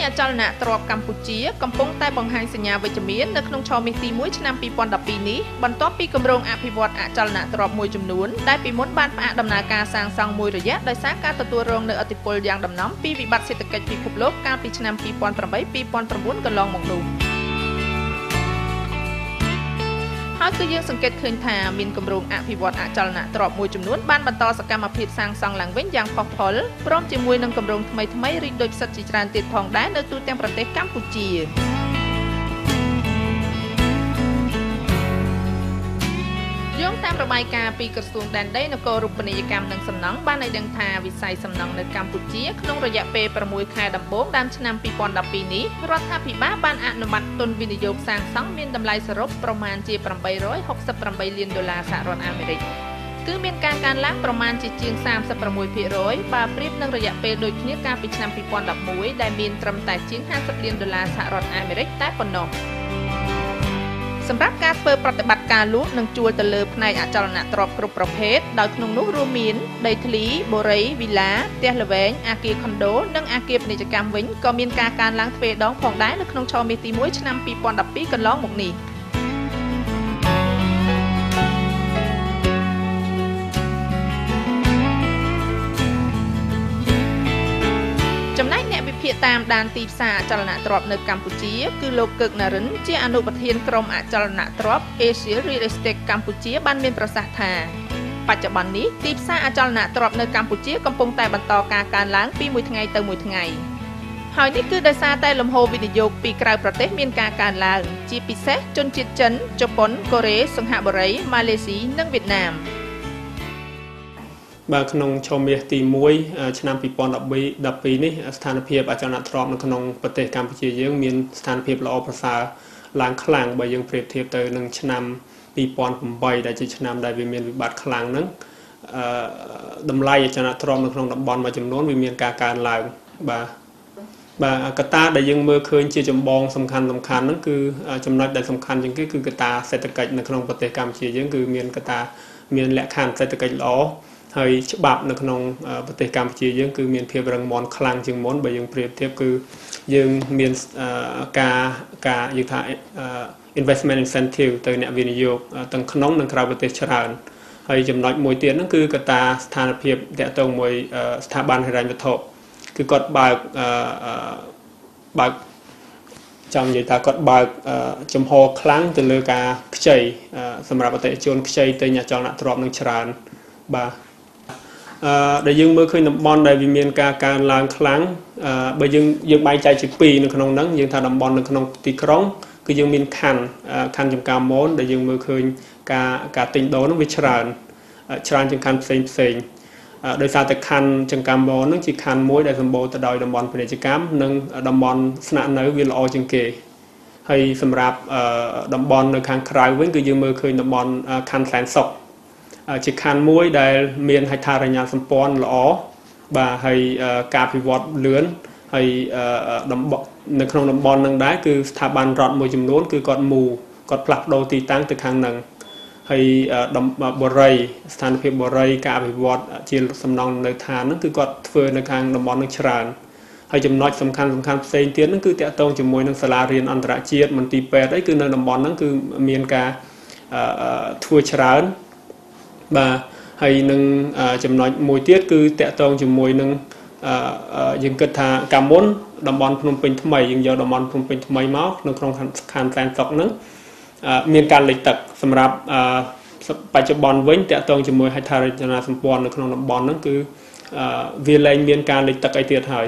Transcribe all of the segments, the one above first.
អចលនទ្រព្យកម្ពុជាកំពុងតែបង្ហាញសញ្ញាវិជ្ជមាននៅក្នុងឆមាសទី1ឆ្នាំ2012នេះបន្ទាប់ពីគម្រោងអភិវឌ្ឍអចលនទ្រព្យមួយចំនួនដែលពីមុនបានផ្អាកដំណើរការសាងសង់មួយរយៈដោយសារការទទួលរងនូវឥទ្ធិពលយ៉ាងដំណំពីវិបត្តិសេដ្ឋកិច្ចពិភពលោកកាលពីឆ្នាំ2008-2009កន្លងមកនោះហើយគឺយើងសង្កេតឃើញថាមានគម្រោងអភិវឌ្ឍអចលនទ្រព្យមួយចំនួនបានបន្តសកម្មភាពសាងសង់ឡើងវិញយ៉ាងផុសផុលព្រមជាមួយនឹងគម្រោងថ្មីៗរីកដូចផ្សិតជាច្រើនទៀតផងដែរនៅទូទាំងប្រទេសកម្ពុជាយោងតាមរបាយការណ៍ពីក្រសួងដែនដីនគររូបនីយកម្មនិងសំណង់បានឲ្យដឹងថាវិស័យសំណង់នៅកម្ពុជាក្នុងរយៈពេល6ខែដំបូងដើមឆ្នាំ2012នេះរដ្ឋាភិបាលបានអនុម័តទុនវិនិយោគសាងសង់មានតម្លៃសរុបប្រមាណជា$868 លានសហរដ្ឋអាមេរិកគឺមានការកើនឡើងប្រមាណជាជាង 36% បើប្រៀបនឹងរយៈពេលដូចគ្នាកាលពីឆ្នាំ2011ដែលមានត្រឹមតែជាង$50 លានសហរដ្ឋអាមេរិកតែប៉ុណ្ណោះសម្រាប់ការធ្វើប្រតិបត្តិការលក់និងជួលទៅលើផ្នែកអចលនទ្រព្យគ្រប់ប្រភេទដោយក្នុងនោះរួមមានដីធ្លីបូរីវីឡាផ្ទះល្វែងអគារខុនដូនិងអគារពាណិជ្ជកម្មវិញក៏មានការកើនឡើងទ្វេដងផងដែរនៅក្នុងឆមាសទី1ឆ្នាំ2012កន្លងមកនេះចំណែកអ្នកវិភាគតាមដានទីផ្សារអចលនទ្រព្យនៅកម្ពុជាគឺលោកកឹកណារិនជាអនុប្រធានក្រុមអចលនទ្រព្យ Asia Real Estate កម្ពុជាបានមានប្រសាសន៍ថាបច្ចុប្បន្ននេះទីផ្សារអចលនទ្រព្យនៅកម្ពុជាកំពុងតែបន្តការកើនឡើងពីមួយថ្ងៃទៅមួយថ្ងៃហើយនេះគឺដោយសារតែលំហូរវិនិយោគពីក្រៅប្រទេសមានការកើនឡើងជាពិសេសជនជាតិចិនជប៉ុនកូរ៉េសិង្ហបុរីម៉ាឡេស៊ីនិងវៀតណាមបាទក្នុងឆមាសទី1ឆ្នាំ2012នេះស្ថានភាពអចលនទ្រព្យនៅក្នុងប្រទេសកម្ពុជាយើងមានស្ថានភាពល្អប្រសើរឡើងខ្លាំងបើយើងប្រៀបធៀបទៅនឹងឆ្នាំ2008ដែលជាឆ្នាំដែលវាមានវិបត្តិខ្លាំងហ្នឹងតម្លៃអចលនទ្រព្យនៅក្នុងតំបន់មួយចំនួនវាមានការកើនឡើងបាទកត្តាដែលយើងមើលឃើញជាចម្បងសំខាន់ហ្នឹងគឺចំណុចដែលសំខាន់ជាងគេគឺកត្តាសេដ្ឋកិច្ចនៅក្នុងប្រទេសកម្ពុជាយើងគឺមានកត្តាមានលក្ខខណ្ឌសេដ្ឋកិច្ចល្អហើយច្បាប់នៅក្នុងប្រទេសកម្ពុជាយើងគឺមានភាពរឹងមាំខ្លាំងជាងមុនបើយើងប្រៀបធៀបគឺយើងមានការយើងថា investment incentive ទៅអ្នកវិនិយោគទាំងក្នុងនិងក្រៅប្រទេសច្រើនហើយចំណុចមួយទៀតហ្នឹងគឺកត្តាស្ថានភាពតាក់ទងមួយស្ថាប័នហិរញ្ញវត្ថុគឺគាត់បើកចង់និយាយថាគាត់បើកចំហខ្លាំងទៅលើការខ្ចីសម្រាប់អតិថិជនខ្ចីទៅអចលនទ្រព្យនឹងច្រើនបាទដែលយើងមើលឃើញតំបន់ដែលវាមានការកើនឡើងខ្លាំងបើយើងបែងចែកជា2នៅក្នុងហ្នឹងយើងថាតំបន់នៅក្នុងទីក្រុងគឺយើងមានខណ្ឌចំការមនដែលយើងមើលឃើញការទិញដូរហ្នឹងវាច្រើនជាងខណ្ឌផ្សេងដោយសារតែខណ្ឌចង្កាមមនហ្នឹងជាខណ្ឌមួយដែលសម្បូរទៅដោយតំបន់ពាណិជ្ជកម្មនិងតំបន់ស្នាក់នៅវាល្អជាងគេហើយសម្រាប់តំបន់នៅខាងក្រៅវិញគឺយើងមើលឃើញតំបន់ខណ្ឌសែនសុខជាខណ្ឌមួយដែលមានហេដ្ឋារចនាសម្ព័ន្ធល្អបាទហើយការអភិវឌ្ឍលឿនហើយនៅក្នុងតំបន់ហ្នឹងដែរគឺស្ថាប័នរដ្ឋមួយចំនួនគឺគាត់ផ្លាស់ប្ដូរទីតាំងទៅខាងហ្នឹងហើយបរិយស្ថានភាពបរិយការអភិវឌ្ឍជាសំណង់នៅឋានហ្នឹងគឺគាត់ធ្វើនៅខាងតំបន់ហ្នឹងច្រើនហើយចំណុចសំខាន់ផ្សេងទៀតហ្នឹងគឺតាក់ទងជាមួយនឹងសាលារៀនអន្តរជាតិមន្ទីរពេទ្យអីគឺនៅតំបន់ហ្នឹងគឺមានការធ្វើច្រើនបាទហើយនឹងចំណុចមួយទៀតគឺតាក់ទងជាមួយនឹងយើងគិតថាកាលមុនតំបន់ភ្នំពេញថ្មីយើងយកតំបន់ភ្នំពេញថ្មីមកនៅក្នុងខណ្ឌសែនសុខហ្នឹងមានការលិចទឹកសម្រាប់បច្ចុប្បន្នវិញតាក់ទងជាមួយហេដ្ឋារចនាសម្ព័ន្ធនៅក្នុងតំបន់ហ្នឹងគឺវាលែងមានការលិចទឹកអីទៀតហើយ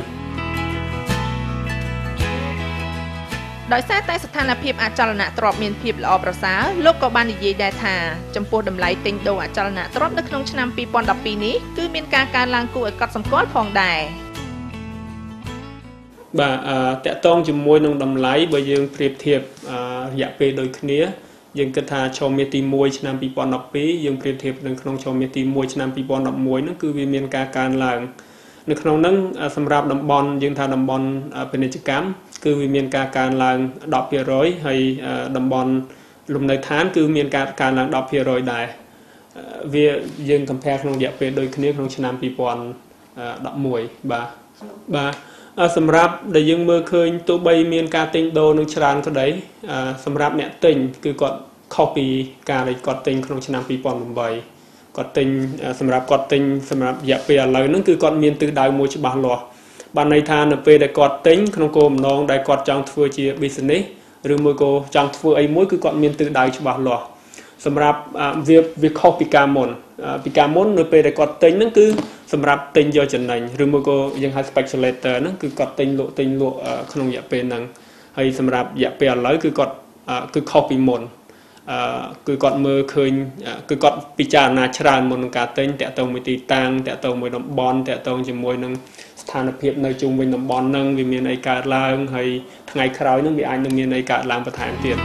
ដោយសារតែស្ថានភាពអចលនទ្រព្យមានភាពល្អប្រសើរលោកក៏បាននិយាយដែរថាចំពោះតម្លៃទិញដូរអចលនទ្រព្យនៅក្នុងឆ្នាំ2012នេះគឺមានការកើនឡើងគួរឲ្យកត់សម្គាល់ផងដែរបាទតាក់ទងជាមួយនឹងតម្លៃបើយើងប្រៀបធៀបរយៈពេលដូចគ្នាយើងគិតថាឆមាសទី1ឆ្នាំ2012យើងប្រៀបធៀបនឹងក្នុងឆមាសទី1ឆ្នាំ2011ហ្នឹងគឺវាមានការកើនឡើងនៅក្នុងហ្នឹងសម្រាប់តំបន់យើងថាតំបន់ពាណិជ្ជកម្មគឺវាមានការកើនឡើង 10% ហើយតំបន់លំនៅឋានគឺមានការកើនឡើង 10% ដែរវាយើង compare ក្នុងរយៈពេលដូចគ្នាក្នុងឆ្នាំ2011បាទ សម្រាប់ដែលយើងមើលឃើញទោះបីមានការទិញដូរនឹងច្រើនក៏ដីសម្រាប់អ្នកទិញគឺគាត់ខុសពីការដែលគាត់ទិញក្នុងឆ្នាំ2008គាត់ទិញសម្រាប់គាត់ទិញសម្រាប់រយៈពេលឥឡូវហ្នឹងគឺគាត់មានទិសដៅមួយច្បាស់លាស់បានន័យថានៅពេលដែលគាត់ទិញក្នុងគោលបំណងដែលគាត់ចង់ធ្វើជា business ឬមួយក៏ចង់ធ្វើអីមួយគឺគាត់មានទិសដៅច្បាស់លាស់សម្រាប់វាខុសពីការមុននៅពេលដែលគាត់ទិញហ្នឹងគឺសម្រាប់ទិញយកចំណេញឬមួយក៏យើងហៅ speculator ហ្នឹងគឺគាត់ទិញលក់ក្នុងរយៈពេលហ្នឹងហើយសម្រាប់រយៈពេលឥឡូវគឺគាត់គឺខុសពីមុនគឺគាត់មើលឃើញគឺគាត់ពិចារណាច្រើនមុននឹងការទិញតាក់ទងមួយទីតាំងតាក់ទងមួយតំបន់តាក់ទងជាមួយនឹងស្ថានភាពនៅជុំវិញតំបន់ហ្នឹងវាមានអីកើតឡើងហើយថ្ងៃក្រោយហ្នឹងវាអាចនឹងមានអីកើតឡើងបន្ថែមទៀត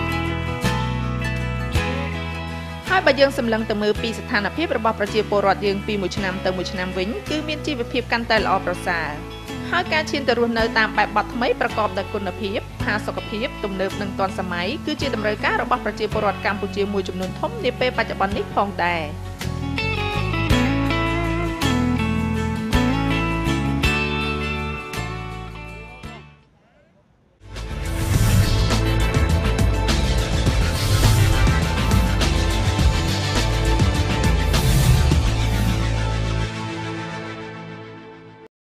ហើយបើយើងសម្លឹងទៅមើលពីស្ថានភាពរបស់ប្រជាពលរដ្ឋយើងពីមួយឆ្នាំទៅមួយឆ្នាំវិញគឺមានជីវភាពកាន់តែល្អប្រសើរហើយការឈានទៅរស់នៅតាមបែបបទថ្មីប្រកបដោយគុណភាពផាសុកភាពទំនើបនិងទាន់សម័យគឺជាតម្រូវការរបស់ប្រជាពលរដ្ឋកម្ពុជាមួយចំនួនធំនាពេលបច្ចុប្បន្ននេះផងដែរ